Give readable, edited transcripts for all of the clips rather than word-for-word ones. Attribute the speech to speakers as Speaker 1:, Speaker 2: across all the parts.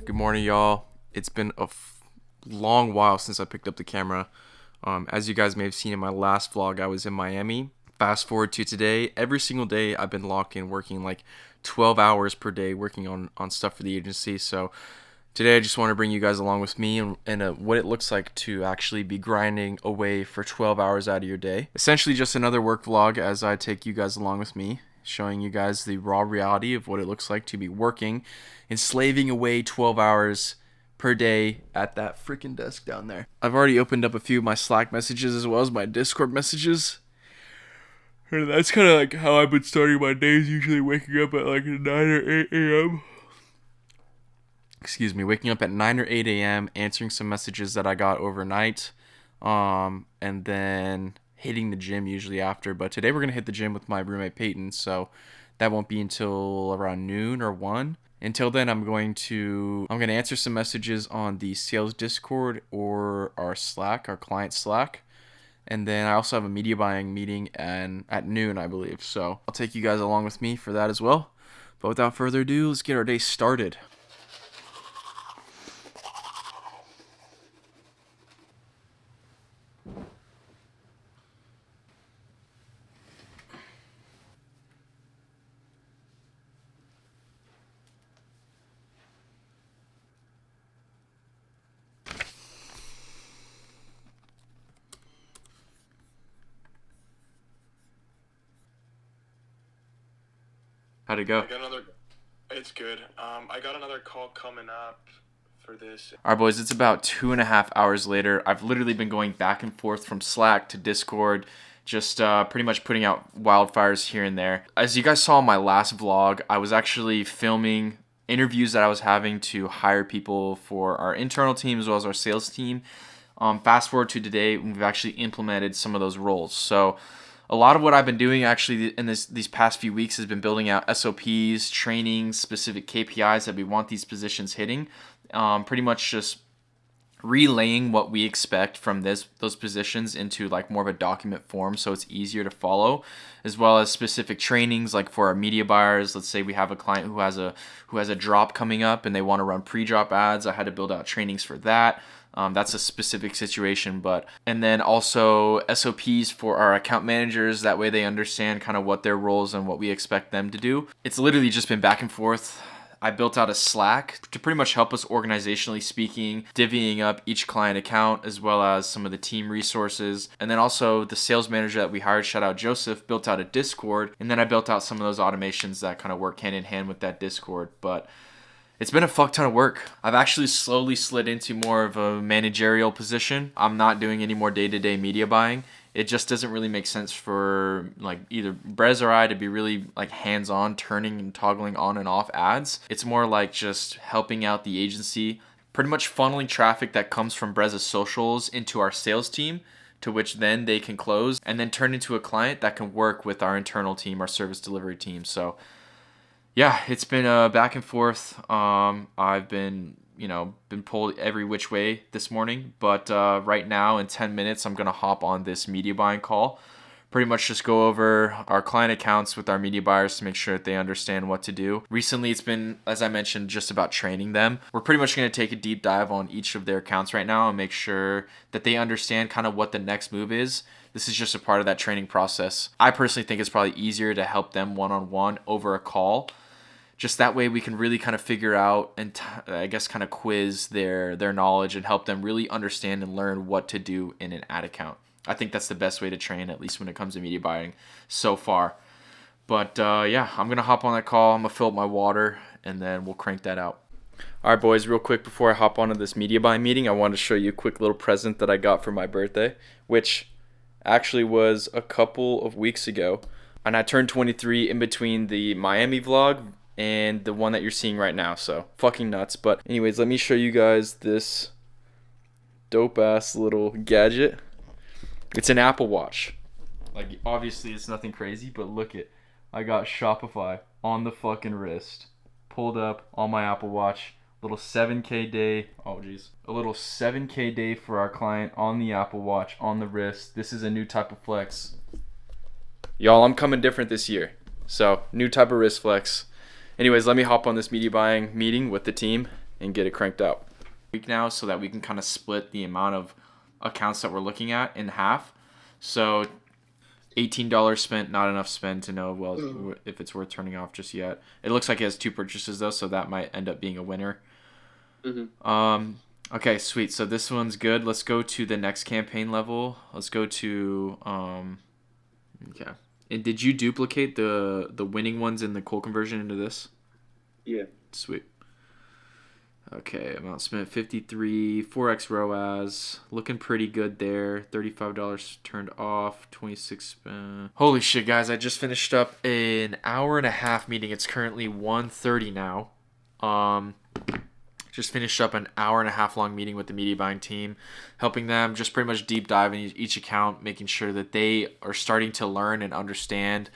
Speaker 1: Good morning, y'all. It's been a long while since I picked up the camera. As you guys may have seen in my last vlog, I was in Miami. Fast forward to today, every single day I've been locked in working like 12 hours per day working on stuff for the agency. So today I just want to bring you guys along with me and what it looks like to actually be grinding away for 12 hours out of your day. Essentially just another work vlog as I take you guys along with me, showing you guys the raw reality of what it looks like to be working and slaving away 12 hours per day at that freaking desk down there. I've already opened up a few of my Slack messages as well as my Discord messages. And that's kind of like how I've been starting my days, usually waking up at like 9 or 8 a.m. Waking up at 9 or 8 a.m., answering some messages that I got overnight, and then hitting the gym usually after. But today we're going to hit the gym with my roommate Peyton, so that won't be until around noon or 1. Until then, I'm going to answer some messages on the sales Discord or our Slack, our client Slack. And then I also have a media buying meeting at noon, I believe. So I'll take you guys along with me for that as well. But without further ado, let's get our day started. How'd it go?
Speaker 2: It's good. I got another call coming up for this.
Speaker 1: All right, boys, it's about 2.5 hours later. I've literally been going back and forth from Slack to Discord, just pretty much putting out wildfires here and there. As you guys saw in my last vlog, I was actually filming interviews that I was having to hire people for our internal team as well as our sales team. Fast forward to today, we've actually implemented some of those roles. So a lot of what I've been doing actually in these past few weeks has been building out SOPs, training, specific KPIs that we want these positions hitting. Pretty much just relaying what we expect from those positions into like more of a document form so it's easier to follow, as well as specific trainings like for our media buyers. Let's say we have a client who has a drop coming up and they want to run pre-drop ads. I had to build out trainings for that. That's a specific situation, and then also SOPs for our account managers. That way they understand kind of what their roles and what we expect them to do. It's literally just been back and forth. I built out a Slack to pretty much help us organizationally speaking, divvying up each client account as well as some of the team resources. And then also the sales manager that we hired, shout out Joseph, built out a Discord. And then I built out some of those automations that kind of work hand in hand with that Discord. But it's been a fuck ton of work. I've actually slowly slid into more of a managerial position. I'm not doing any more day-to-day media buying. It just doesn't really make sense for like either Brez or I to be really like hands-on, turning and toggling on and off ads. It's more like just helping out the agency, pretty much funneling traffic that comes from Brez's socials into our sales team, to which then they can close and then turn into a client that can work with our internal team, our service delivery team. So yeah, it's been back and forth. I've been pulled every which way this morning, but right now in 10 minutes, I'm going to hop on this media buying call. Pretty much just go over our client accounts with our media buyers to make sure that they understand what to do. Recently, it's been, as I mentioned, just about training them. We're pretty much going to take a deep dive on each of their accounts right now and make sure that they understand kind of what the next move is. This is just a part of that training process. I personally think it's probably easier to help them one-on-one over a call. Just that way we can really kind of figure out and I guess kind of quiz their knowledge and help them really understand and learn what to do in an ad account. I think that's the best way to train, at least when it comes to media buying so far. But yeah, I'm going to hop on that call. I'm going to fill up my water and then we'll crank that out. All right, boys, real quick before I hop onto this media buying meeting, I wanted to show you a quick little present that I got for my birthday, which actually was a couple of weeks ago. And I turned 23 in between the Miami vlog and the one that you're seeing right now, so fucking nuts. But anyways, let me show you guys this dope ass little gadget. It's an Apple Watch. Like, obviously it's nothing crazy, but look it. I got Shopify on the fucking wrist, pulled up on my Apple Watch. Little 7K day. Oh geez, a little 7K day for our client on the Apple Watch on the wrist. This is a new type of flex, y'all. I'm coming different this year, so new type of wrist flex. Anyways, let me hop on this media buying meeting with the team and get it cranked out week now, so that we can kind of split the amount of accounts that we're looking at in half. So $18 spent, not enough spent to know if it's worth turning off just yet. It looks like he has 2 purchases though, so that might end up being a winner. Okay, sweet. So this one's good. Let's go to the next campaign level. Let's go to okay. And did you duplicate the winning ones in the coal conversion into this?
Speaker 3: Yeah.
Speaker 1: Sweet. Okay, amount spent 53, 4x ROAS, looking pretty good there. $35 turned off, 26 spent. Holy shit, guys! I just finished up an hour and a half meeting. It's currently 1:30 now. Just finished up an hour and a half long meeting with the media buying team, helping them just pretty much deep dive in each account, making sure that they are starting to learn and understand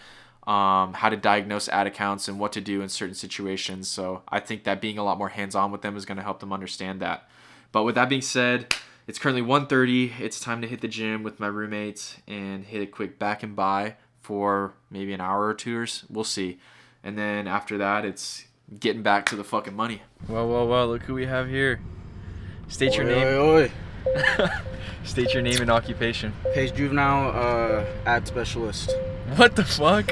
Speaker 1: how to diagnose ad accounts and what to do in certain situations. So I think that being a lot more hands-on with them is going to help them understand that. But with that being said, it's currently 1:30. It's time to hit the gym with my roommates and hit a quick back and buy for maybe an hour or two. We'll see. And then after that, it's getting back to the fucking money. Well, look who we have here. State your name.
Speaker 4: Oi.
Speaker 1: State your name and occupation.
Speaker 4: Page Juvenile, ad specialist.
Speaker 1: What the fuck?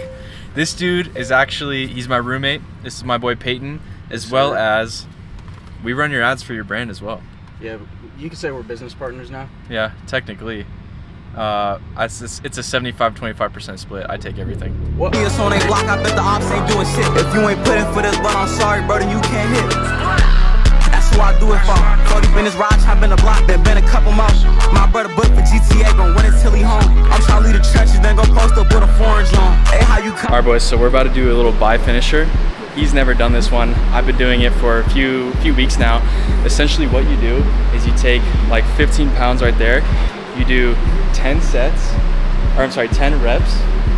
Speaker 1: This dude is actually, he's my roommate. This is my boy Peyton, as well as we run your ads for your brand as well.
Speaker 4: Yeah, you can say we're business partners now.
Speaker 1: Yeah, technically. It's a 75-25% split. I take everything.
Speaker 4: What?
Speaker 5: It's on a block, I bet the ops ain't doing shit. If you ain't putting for this, but I'm sorry, brother, you can't hit. That's who I do it for. 40 been this ride, I've been a block, been a couple months. My brother booked for GTA, gon' win it till he home. I'm tryna leave the trenches, then go post up with a foreign on. Hey, how you come?
Speaker 1: Alright boys, so we're about to do a little buy finisher. He's never done this one. I've been doing it for a few weeks now. Essentially what you do is you take like 15 pounds right there. You do 10 sets, or I'm sorry, 10 reps.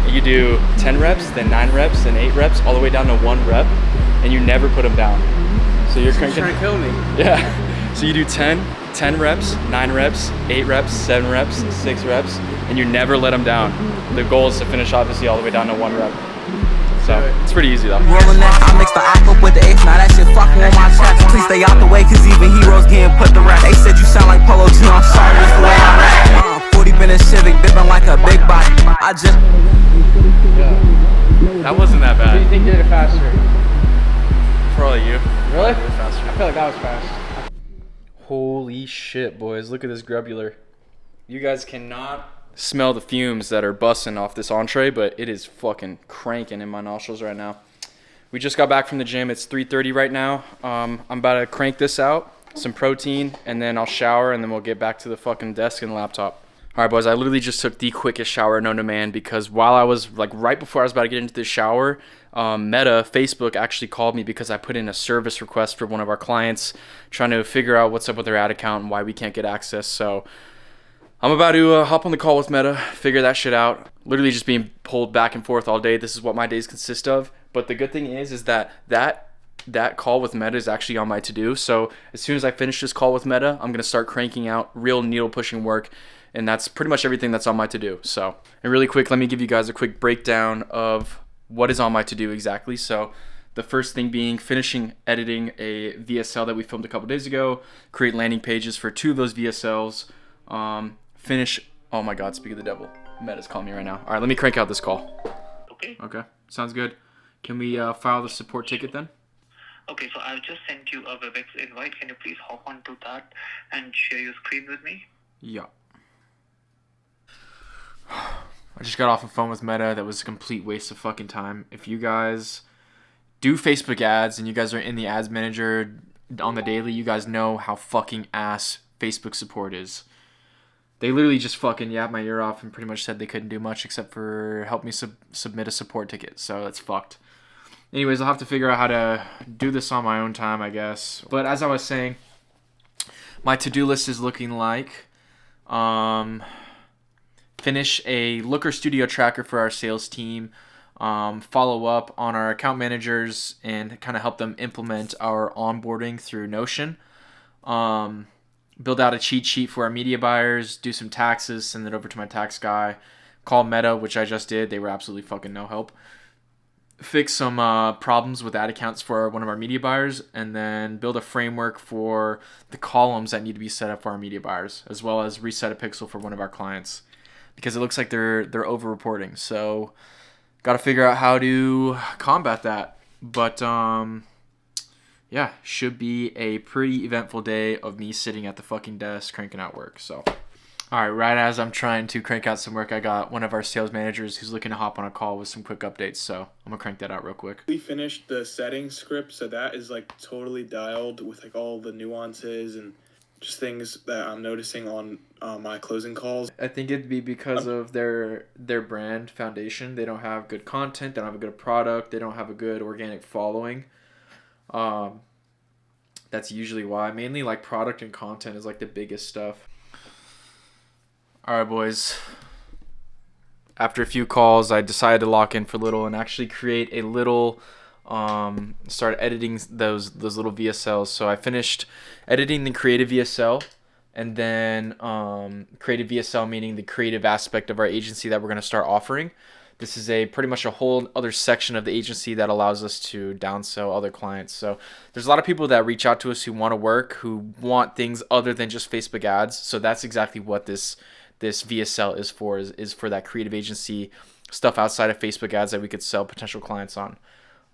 Speaker 1: You do 10 reps, then 9 reps, then 8 reps, all the way down to 1 rep, and you never put them down. So you're
Speaker 4: Trying to kill me.
Speaker 1: Yeah. So you do 10 reps, 9 reps, 8 reps, 7 reps, 6 reps, and you never let them down. The goal is to finish obviously all the way down to 1 rep. So it's pretty easy though.
Speaker 5: Rolling that, I mix the aqua with the eighth. Now that shit fucking on my chest. Please stay out the way, cause even heroes getting put to rest. They said you sound like Polo G, I'm sorry, that's the way I rap. 40 been in Civic, dipping like a big body. I just
Speaker 1: That wasn't that
Speaker 4: Who do you
Speaker 1: bad.
Speaker 4: think did it faster?
Speaker 1: Probably you.
Speaker 4: Really?
Speaker 1: Faster.
Speaker 4: I feel like that was fast.
Speaker 1: Holy shit, boys. Look at this grubular. You guys cannot smell the fumes that are busting off this entree, but it is fucking cranking in my nostrils right now. We just got back from the gym. It's 3:30 right now. I'm about to crank this out, some protein, and then I'll shower, and then we'll get back to the fucking desk and laptop. All right, boys, I literally just took the quickest shower known to man because while I was, like, right before I was about to get into the shower, Meta, Facebook, actually called me because I put in a service request for one of our clients trying to figure out what's up with their ad account and why we can't get access. So I'm about to hop on the call with Meta, figure that shit out. Literally just being pulled back and forth all day. This is what my days consist of. But the good thing is that call with Meta is actually on my to-do. So as soon as I finish this call with Meta, I'm going to start cranking out real needle-pushing work. And that's pretty much everything that's on my to-do. So, and really quick, let me give you guys a quick breakdown of what is on my to-do exactly. So the first thing being finishing editing a VSL that we filmed a couple days ago, create landing pages for 2 of those VSLs, oh my God, speak of the devil. Meta's calling me right now. All right, let me crank out this call. Okay, sounds good. Can we file the support ticket then?
Speaker 6: Okay, so I've just sent you a WebEx invite. Can you please hop onto that and share your screen with me?
Speaker 1: Yeah. I just got off the phone with Meta. That was a complete waste of fucking time. If you guys do Facebook ads and you guys are in the ads manager on the daily, you guys know how fucking ass Facebook support is. They literally just fucking yapped my ear off and pretty much said they couldn't do much except for help me submit a support ticket. So that's fucked. Anyways, I'll have to figure out how to do this on my own time, I guess. But as I was saying, my to-do list is looking like finish a Looker Studio tracker for our sales team, follow up on our account managers and kind of help them implement our onboarding through Notion, build out a cheat sheet for our media buyers, do some taxes, send it over to my tax guy, call Meta, which I just did. They were absolutely fucking no help. fix some problems with ad accounts for one of our media buyers, and then build a framework for the columns that need to be set up for our media buyers, as well as reset a pixel for one of our clients, because it looks like they're over reporting. So got to figure out how to combat that. But yeah, should be a pretty eventful day of me sitting at the fucking desk cranking out work. So all right, right as I'm trying to crank out some work, I got one of our sales managers who's looking to hop on a call with some quick updates. So I'm gonna crank that out real quick.
Speaker 2: We finished the settings script, so that is like totally dialed with like all the nuances and just things that I'm noticing on my closing calls.
Speaker 1: I think it'd be because of their brand foundation. They don't have good content. They don't have a good product. They don't have a good organic following. That's usually why. Mainly like product and content is like the biggest stuff. All right, boys. After a few calls, I decided to lock in for a little and actually create a little, start editing those little VSLs. So I finished editing the creative VSL, and then creative VSL meaning the creative aspect of our agency that we're going to start offering. This is pretty much a whole other section of the agency that allows us to downsell other clients. So there's a lot of people that reach out to us who want to work, who want things other than just Facebook ads. So that's exactly what this VSL is for, is for that creative agency stuff outside of Facebook ads that we could sell potential clients on.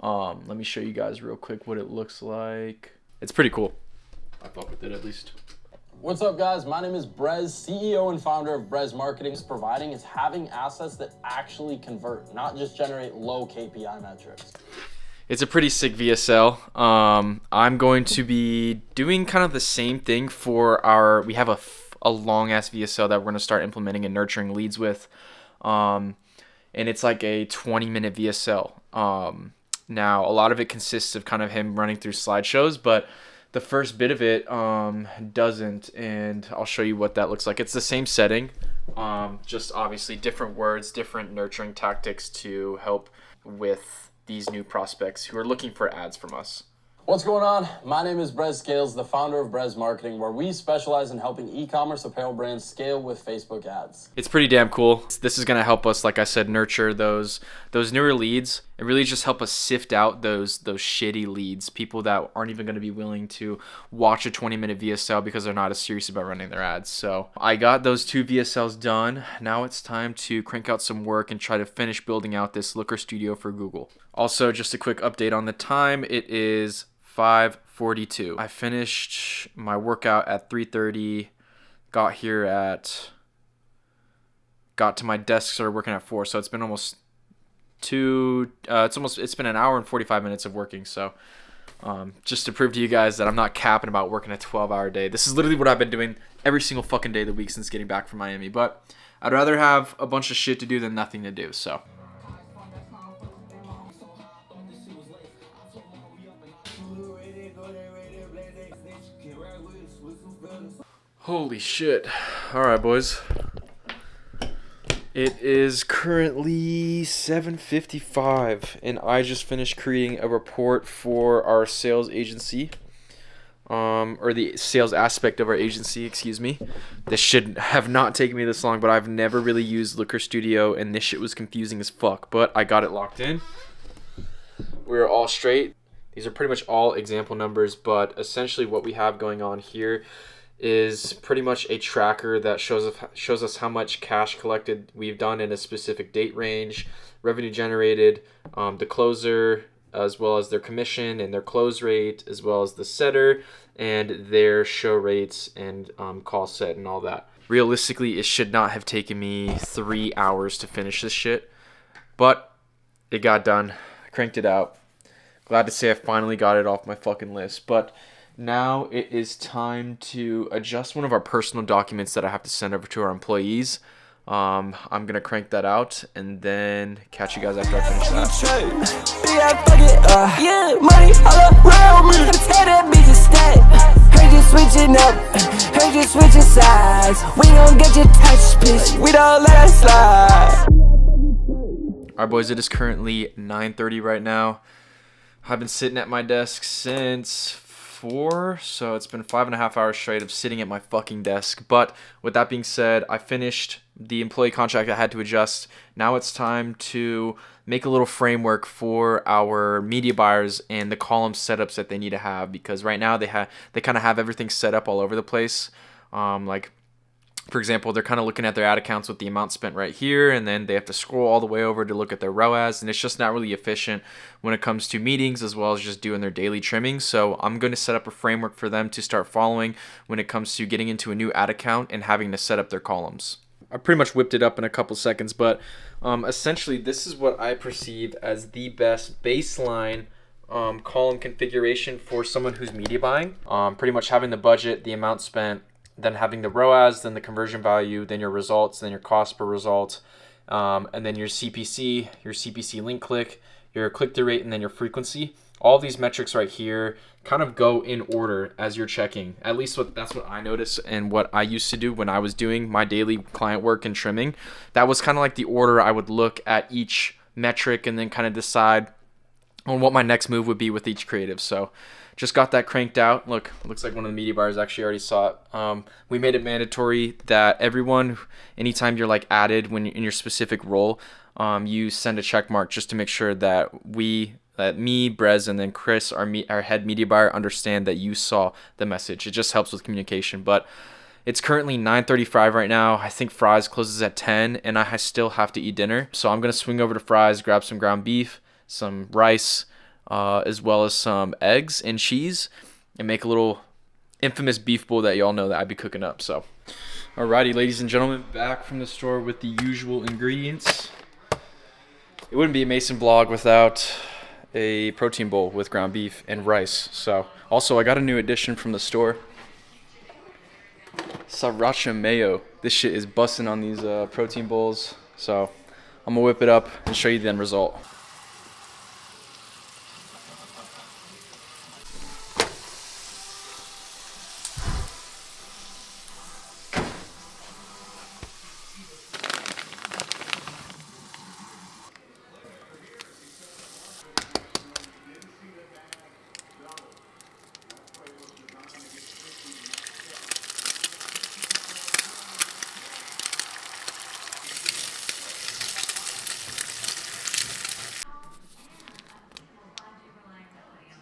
Speaker 1: Let me show you guys real quick what it looks like. It's pretty cool. I fuck with it at least.
Speaker 3: What's up, guys? My name is Brez, CEO and founder of Brez Marketing. Providing is having assets that actually convert, not just generate low KPI metrics.
Speaker 1: It's a pretty sick VSL. I'm going to be doing kind of the same thing for we have a long ass VSL that we're going to start implementing and nurturing leads with. And it's like a 20-minute VSL. Now, a lot of it consists of kind of him running through slideshows, but the first bit of it doesn't, and I'll show you what that looks like. It's the same setting, just obviously different words, different nurturing tactics to help with these new prospects who are looking for ads from us.
Speaker 3: What's going on? My name is Brez Scales, the founder of Brez Marketing, where we specialize in helping e-commerce apparel brands scale with Facebook ads.
Speaker 1: It's pretty damn cool. This is going to help us, like I said, nurture those newer leads and really just help us sift out those shitty leads, people that aren't even going to be willing to watch a 20-minute VSL because they're not as serious about running their ads. So I got those 2 VSLs done. Now it's time to crank out some work and try to finish building out this Looker Studio for Google. Also, just a quick update on the time. It is 5:42. I finished my workout at 3:30. Got to my desk, started working at 4. So it's been almost it's been an hour and 45 minutes of working. So just to prove to you guys that I'm not capping about working a 12-hour day. This is literally what I've been doing every single fucking day of the week since getting back from Miami. But I'd rather have a bunch of shit to do than nothing to do. So holy shit. All right, boys. It is currently 7:55, and I just finished creating a report for our sales agency, or the sales aspect of our agency, excuse me. This should have not taken me this long, but I've never really used Looker Studio, and this shit was confusing as fuck, but I got it locked in. We're all straight. These are pretty much all example numbers, but essentially what we have going on here is pretty much a tracker that shows us how much cash collected we've done in a specific date range, revenue generated, the closer, as well as their commission and their close rate, as well as the setter and their show rates and call set and all that. Realistically, it should not have taken me 3 hours to finish this shit, but it got done. I cranked it out. Glad to say I finally got it off my fucking list, but now it is time to adjust one of our personal documents that I have to send over to our employees. I'm going to crank that out and then catch you guys after I finish that.
Speaker 5: Yeah, fuck it, yeah, money all around me. Tell that bitch to stay. Heard you switching up, heard you switching sides. We gon' get you touch, bitch. We don't let it slide.
Speaker 1: Alright, boys, it is currently 9:30 right now. I've been sitting at my desk since 4, so it's been 5.5 hours straight of sitting at my fucking desk. But with that being said, I finished the employee contract I had to adjust. Now it's time to make a little framework for our media buyers and the column setups that they need to have, because right now they kind of have everything set up all over the place. Like, for example, they're kind of looking at their ad accounts with the amount spent right here, and then they have to scroll all the way over to look at their ROAS, and it's just not really efficient when it comes to meetings as well as just doing their daily trimming. So I'm going to set up a framework for them to start following when it comes to getting into a new ad account and having to set up their columns. I pretty much whipped it up in a couple seconds, but essentially this is what I perceive as the best baseline column configuration for someone who's media buying. Pretty much having the budget, the amount spent, then having the ROAS, then the conversion value, then your results, then your cost per result, and then your CPC link click, your click-through rate, and then your frequency. All these metrics right here kind of go in order as you're checking. At least that's what I noticed and what I used to do when I was doing my daily client work and trimming. That was kind of like the order I would look at each metric and then kind of decide on what my next move would be with each creative. So just got that cranked out. Look, it looks like one of the media buyers actually already saw it. We made it mandatory that everyone, anytime you're like added when you're in your specific role, you send a check mark just to make sure that me, Brez, and then Chris, our head media buyer, understand that you saw the message. It just helps with communication. But it's currently 9:35 right now. I think Fry's closes at 10, and I still have to eat dinner. So I'm gonna swing over to Fry's, grab some ground beef, some rice, as well as some eggs and cheese, and make a little infamous beef bowl that y'all know that I'd be cooking up. So, alrighty, ladies and gentlemen, back from the store with the usual ingredients. It wouldn't be a Mason vlog without a protein bowl with ground beef and rice. So, also, I got a new addition from the store. Sriracha mayo. This shit is busting on these protein bowls. So, I'm gonna whip it up and show you the end result.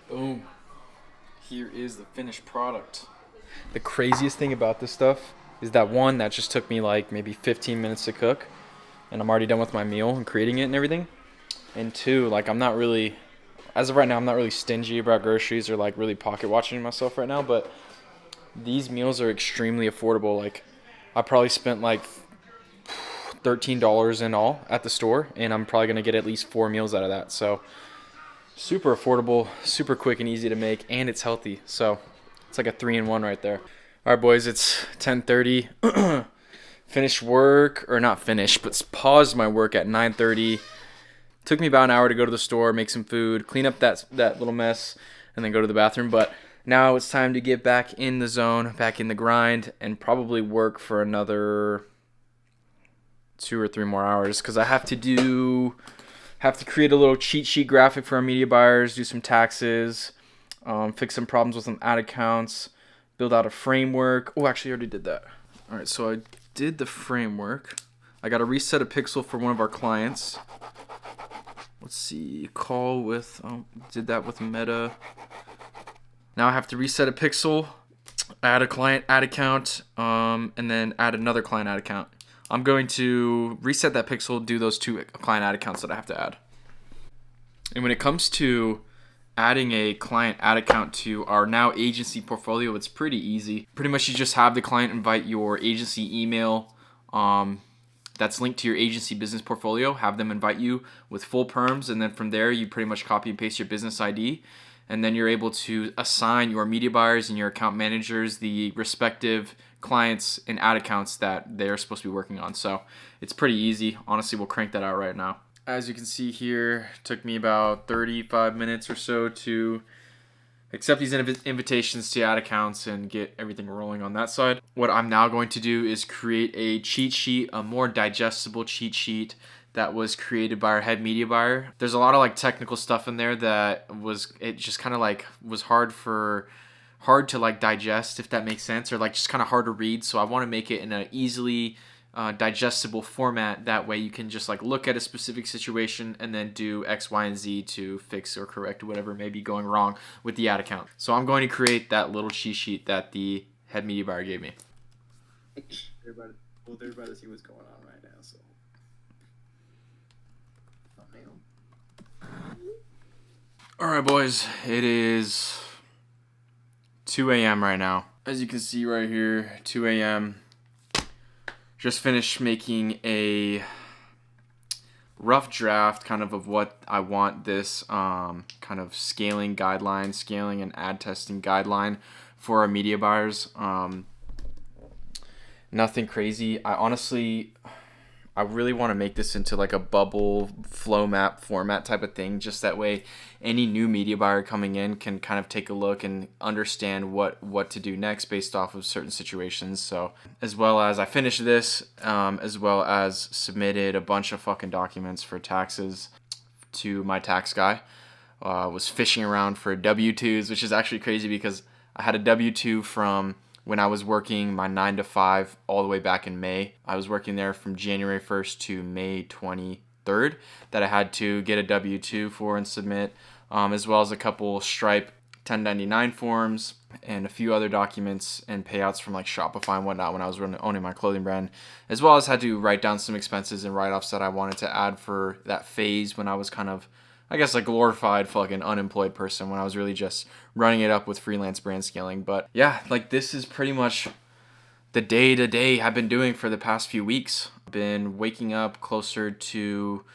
Speaker 1: Boom. Here is the finished product. The craziest thing about this stuff is that one, that just took me like maybe 15 minutes to cook, and I'm already done with my meal and creating it and everything. And two, like as of right now, I'm not really stingy about groceries or like really pocket watching myself right now, but these meals are extremely affordable. Like I probably spent like $13 in all at the store, and I'm probably going to get at least 4 meals out of that. So super affordable, super quick and easy to make, and it's healthy. So it's like a 3-in-1 right there. All right, boys, it's 10:30. Finished work, or not finished, but paused my work at 9:30. Took me about an hour to go to the store, make some food, clean up that little mess, and then go to the bathroom. But now it's time to get back in the zone, back in the grind, and probably work for another 2 or 3 more hours, because I have to create a little cheat sheet graphic for our media buyers, do some taxes, fix some problems with some ad accounts, build out a framework. Oh, actually, I already did that. All right, so I did the framework. I got to reset a pixel for one of our clients. Let's see, did that with Meta. Now I have to reset a pixel, add a client ad account, and then add another client ad account. I'm going to reset that pixel, do those 2 client ad accounts that I have to add. And when it comes to adding a client ad account to our now agency portfolio, it's pretty easy. Pretty much you just have the client invite your agency email that's linked to your agency business portfolio, have them invite you with full perms, and then from there you pretty much copy and paste your business ID, and then you're able to assign your media buyers and your account managers the respective clients and ad accounts that they're supposed to be working on. So it's pretty easy. Honestly, we'll crank that out right now. As you can see here, it took me about 35 minutes or so to accept these invitations to ad accounts and get everything rolling on that side. What I'm now going to do is create a cheat sheet, a more digestible cheat sheet that was created by our head media buyer. There's a lot of like technical stuff in there that was hard for hard to like digest, if that makes sense, or like just kind of hard to read. So I want to make it in an easily digestible format. That way you can just like look at a specific situation and then do X, Y, and Z to fix or correct whatever may be going wrong with the ad account. So I'm going to create that little cheat sheet that the head media buyer gave me.
Speaker 7: They're about to see what's going on right now. So, thumbnail.
Speaker 1: All right, boys. It is 2 a.m. right now. As you can see right here, 2 a.m. Just finished making a rough draft kind of what I want this kind of scaling and ad testing guideline for our media buyers. Nothing crazy. I really want to make this into like a bubble flow map format type of thing. Just that way any new media buyer coming in can kind of take a look and understand what to do next based off of certain situations. So as well as I finished this, as well as submitted a bunch of fucking documents for taxes to my tax guy. Was fishing around for W-2s, which is actually crazy because I had a W-2 from when I was working my 9 to 5 all the way back in May. I was working there from January 1st to May 23rd that I had to get a W-2 for and submit, as well as a couple Stripe 1099 forms and a few other documents and payouts from like Shopify and whatnot when I was owning my clothing brand, as well as had to write down some expenses and write-offs that I wanted to add for that phase when I was kind of, I guess, a glorified fucking unemployed person when I was really just running it up with freelance brand scaling. But yeah, like this is pretty much the day-to-day I've been doing for the past few weeks. I've been waking up closer to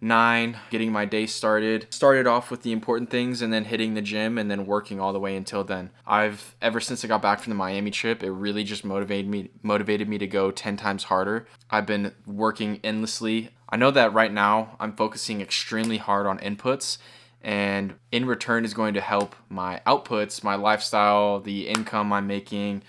Speaker 1: 9, getting my day started. Started off with the important things and then hitting the gym and then working all the way until then. Ever since I got back from the Miami trip, it really just motivated me to go 10 times harder. I've been working endlessly. I know that right now I'm focusing extremely hard on inputs, and in return is going to help my outputs, my lifestyle, the income I'm making,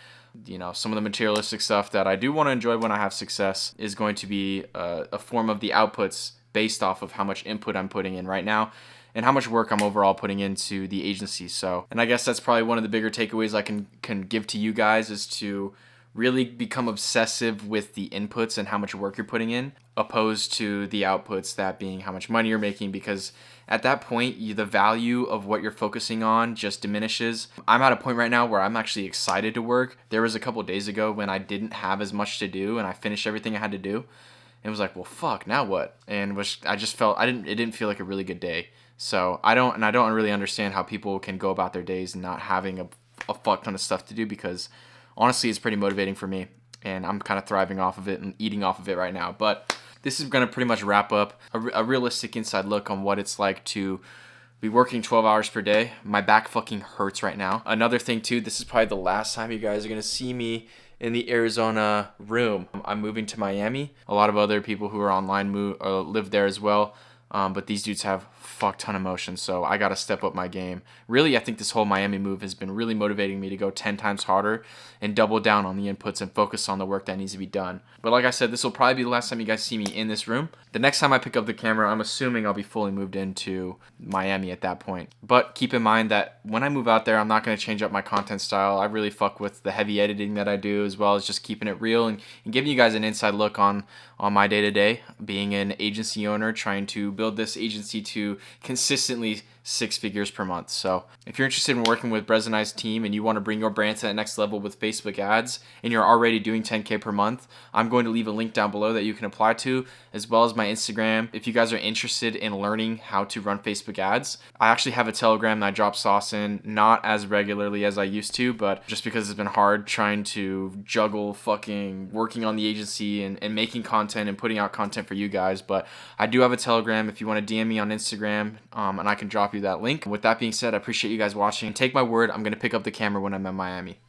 Speaker 1: some of the materialistic stuff that I do want to enjoy when I have success is going to be a form of the outputs based off of how much input I'm putting in right now and how much work I'm overall putting into the agency. So, and I guess that's probably one of the bigger takeaways I can give to you guys is to really become obsessive with the inputs and how much work you're putting in, opposed to the outputs, that being how much money you're making, because at that point, the value of what you're focusing on just diminishes. I'm at a point right now where I'm actually excited to work. There was a couple days ago when I didn't have as much to do and I finished everything I had to do. And was like, well, fuck, now what? And I just felt, it didn't feel like a really good day. So I don't really understand how people can go about their days not having a fuck ton of stuff to do, because honestly, it's pretty motivating for me, and I'm kind of thriving off of it and eating off of it right now. But this is going to pretty much wrap up a realistic inside look on what it's like to be working 12 hours per day. My back fucking hurts right now. Another thing too, this is probably the last time you guys are going to see me in the Arizona room. I'm moving to Miami. A lot of other people who are online live there as well. But these dudes have fuck ton of motion, so I got to step up my game. Really, I think this whole Miami move has been really motivating me to go 10 times harder and double down on the inputs and focus on the work that needs to be done. But like I said, this will probably be the last time you guys see me in this room. The next time I pick up the camera, I'm assuming I'll be fully moved into Miami at that point. But keep in mind that when I move out there, I'm not going to change up my content style. I really fuck with the heavy editing that I do, as well as just keeping it real and giving you guys an inside look on my day-to-day, being an agency owner, trying to build this agency to consistently 6 figures per month. So if you're interested in working with Brez and I's team and you want to bring your brand to that next level with Facebook ads and you're already doing 10K per month, I'm going to leave a link down below that you can apply to, as well as my Instagram. If you guys are interested in learning how to run Facebook ads, I actually have a Telegram that I drop sauce in, not as regularly as I used to, but just because it's been hard trying to juggle fucking working on the agency and making content and putting out content for you guys. But I do have a Telegram if you want to DM me on Instagram, and I can drop you that link. With that being said, I appreciate you guys watching. Take my word, I'm going to pick up the camera when I'm in Miami.